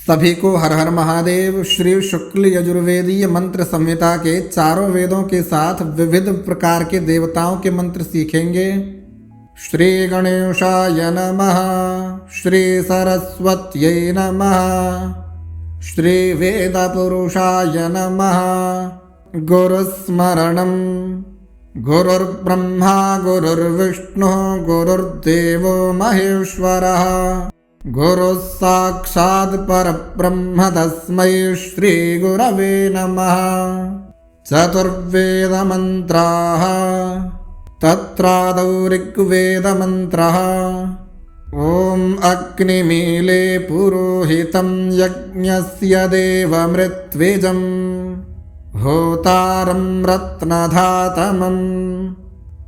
सभी को हर हर महादेव। श्री शुक्ल यजुर्वेदीय मंत्र संहिता के चारों वेदों के साथ विविध प्रकार के देवताओं के मंत्र सीखेंगे। श्री गणेशाय नमः, श्री सरस्वत्यै नमः, श्री वेदपुरुषाय नमः। गुरुस्मरणं गुरुर्ब्रह्मा गुरुर्विष्णुः गुरुर्देवो महेश्वरः, गुरुः साक्षात् परब्रह्म तस्मै श्री गुरवे नमः। चतुर्वेदमन्त्राः तत्रादौ ऋग्वेदमन्त्रः। ॐ अग्निमीले पुरोहितं यज्ञस्य देवमृत्विजं, होतारं रत्नधातमं।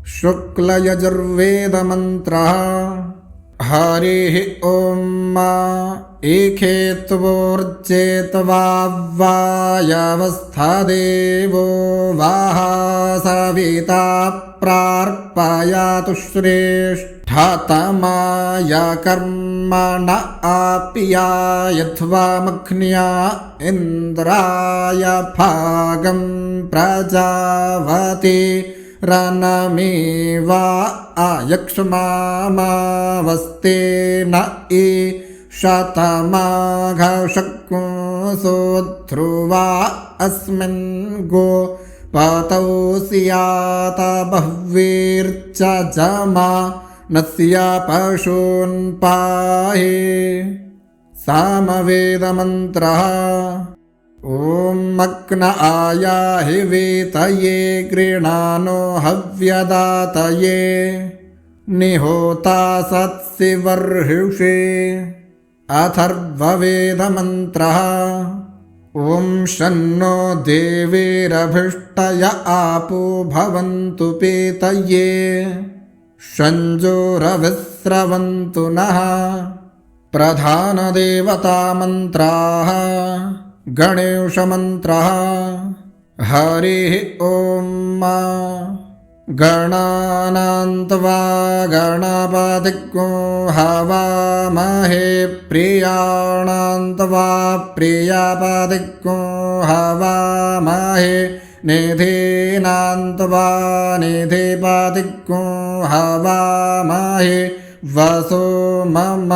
शुक्लयजुर्वेदमन्त्रः। हरिः ॐ एकेत्वोर्चेत्वायवस्थादेवो वाह सविता प्रार्पयातु श्रेष्ठतमाय कर्मण आप्यायध्वामग्न्या इन्द्राय भागं प्रजावती रनमेवा आयक्ष्मामावस्ते न शतमाघशक्सो ध्रुवा अस्मिन् गो पतौ स्यात बह्वीर्च जमा नस्य पशून् पाहि। सामवेदमन्त्रः। ॐ अग्न आयाहि वेतये गृणानो हव्यदातये, निहोता सत्सिवर्हिषे। अथर्ववेदमन्त्रः। ॐ शन्नो देवीरभिष्टय आपो भवन्तु पेतये, शञ्जोरविस्रवन्तु नः। प्रधानदेवतामन्त्राः। गणेशमन्त्रः। हरिः ॐ गणानान्त्वा गणपतिं हवामहे, प्रियाणान्त्वा प्रियपतिं हवामहे, निधीनान्त्वा निधिपतिं हवामहे। वसो मम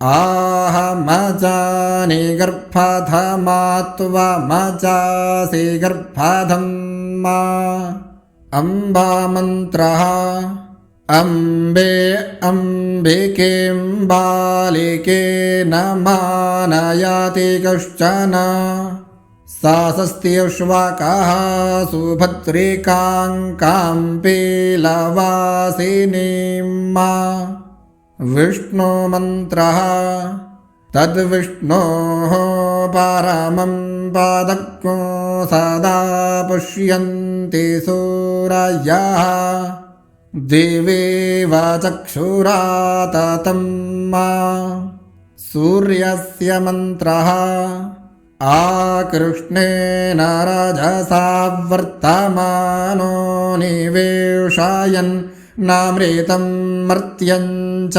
आहमजानि गर्भधमात्वमजासि गर्भधम्मा। अम्बामन्त्रः। अम्बे अम्बिकें बालिके न मानयाति कश्चन, सा स्वस्त्यश्वकः सुभद्रिकां काम्पीलवासिनीं। विष्णुमन्त्रः। तद्विष्णोः परमं पदं सदा पुष्यन्ति सूरयः, दिवेव चक्षुराततं। सूर्यस्य मन्त्रः। आकृष्णेन रजसा वर्तमानो निवेशयन् नामृतं मर्त्यं च,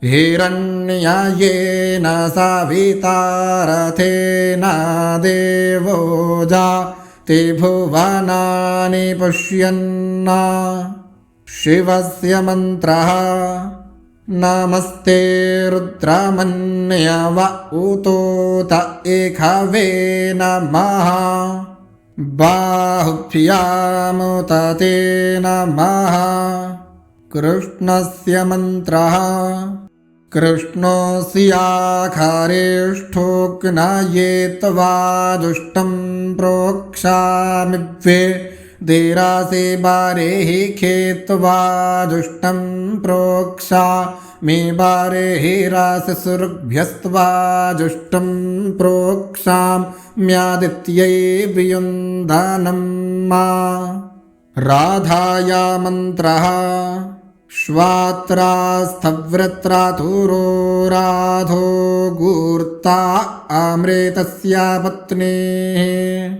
हिरण्ययेन सविता रथेन देवो जाति भुवनानि पश्यन्। शिवस्य मन्त्रः। नमस्ते रुद्रमन्यव उतोत एखवे नमः, बाहुभ्यामुत ते नमः। कृष्णस्य मन्त्रः। कृष्णोऽस्याखरेष्ठोऽग्नये त्वा दुष्टं प्रोक्षामिभ्ये, देरासे बारेहि खेत्वा दुष्टं प्रोक्षामि बारेहि राससुरभ्यस्त्वा दुष्टं प्रोक्षाम्यादित्यै वियुन्धनं। राधाया मन्त्रः। श्वात्रास्थवृत्रातुरो राधो गूर्ता अमृतस्य पत्नीः,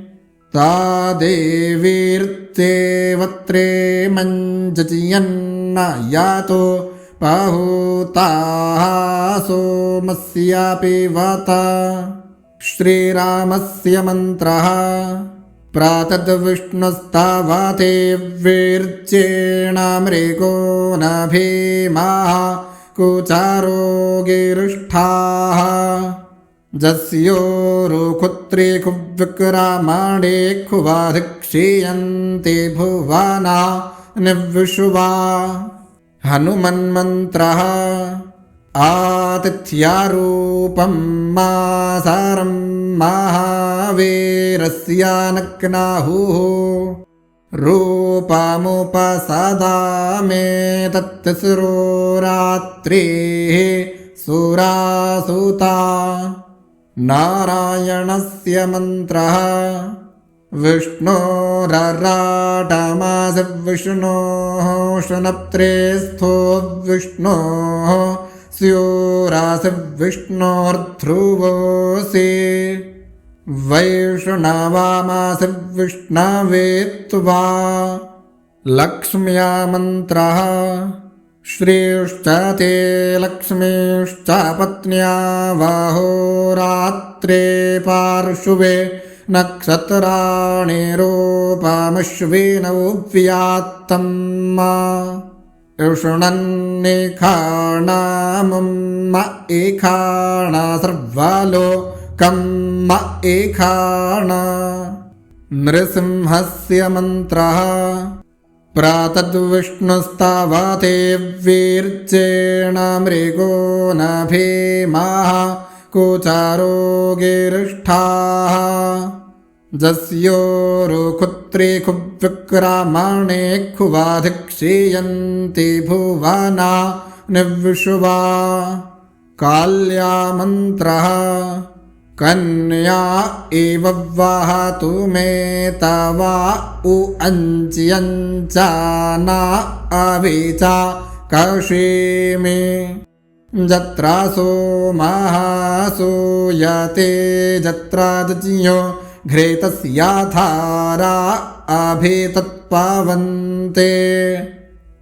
ता देवीर्ते वत्रे मञ्जयन्न यातो पहुताः सोमस्यापि वाता। श्रीरामस्य मन्त्रः प्रातद्विष्णुस्तावते वीर्येण मृगो न भीमाः कुचारो गिरिष्ठाः। जस्योरुकुत्रे कुविक्रामाणे खुवाधिक्षीयन्ते भुवना निविशुवा। हनुमन्मन्त्रः आतिथ्यारूपं मासारं महावीरस्यानग्नाहुः। रूपमुपसदामे तत्तिस्रो रात्रिः सुरासुता। नारायणस्य मन्त्रः विष्णोरराटमासि विष्णोः शनप्त्रे स्थो विष्णोः स्योरासि विष्णोर्ध्रुवोऽसि। वैष्णवामासि विष्णवे त्वा। लक्ष्म्या मन्त्रः श्रेष्ठ ते लक्ष्मीश्च पत्न्या वहोरात्रे पार्श्वे नक्षत्राणि रूपमश्विनौ व्यात्तं ऋषुणन्निखाणामुम्म एखाणा सर्वलोकम्म एखाणा। नृसिंहस्य मन्त्रः प्रातद्विष्णुस्तावते वीर्येण मृगो न भीमाः कुचारो गिरिष्ठाः। जस्योरुकुत्रे खुविक्रामाणे खुवाधिक्षीयन्ति भुवना निविशुवा। काल्या मन्त्रः कन्या एव वहतु मे तवा उ अञ्च्यञ्चाना अविचा कषीमि। जत्रा सोमः सूयते जत्रा दज्यो घृतस्याधारा अभितत्पवन्ते।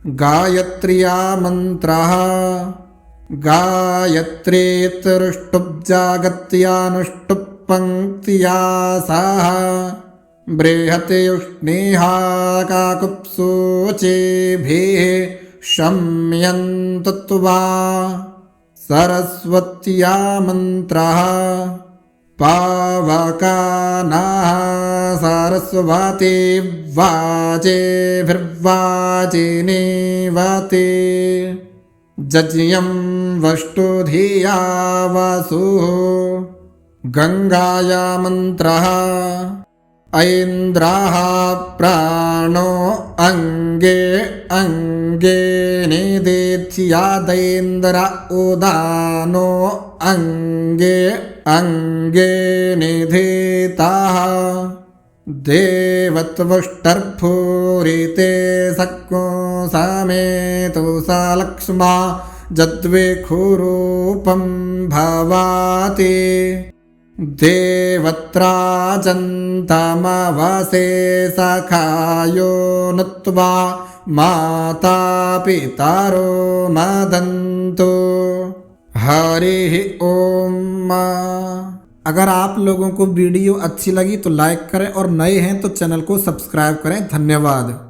गायत्र्या मन्त्रः गायत्रीतृष्टुब्जागत्यानुष्टुप् पङ्क्त्या सह। बृहत्युष्णीहा काकुत्सूचिभिः शम्यन्तु त्वा। सरस्वत्या मन्त्रः पावकानाः सरस्वती वाचेभिर्वाचिनीवते। जज्ञं वष्टुधिया वसुः। गङ्गाया मन्त्रः ऐन्द्राः प्राणो अङ्गे अङ्गे निदिध्यादैन्द्र उदानो अङ्गे अङ्गे निधिताः। देवत्वष्टर्भूरिते सक्को समेतु स लक्ष्मा जद्विखुरूपं भवाति। देवत्राजन्तमवसे सखायो नुत्वा माता पितरो मदन्तु। हरिः ओम। अगर आप लोगों को वीडियो अच्छी लगी तो लाइक करें और नए हैं तो चैनल को सब्सक्राइब करें। धन्यवाद।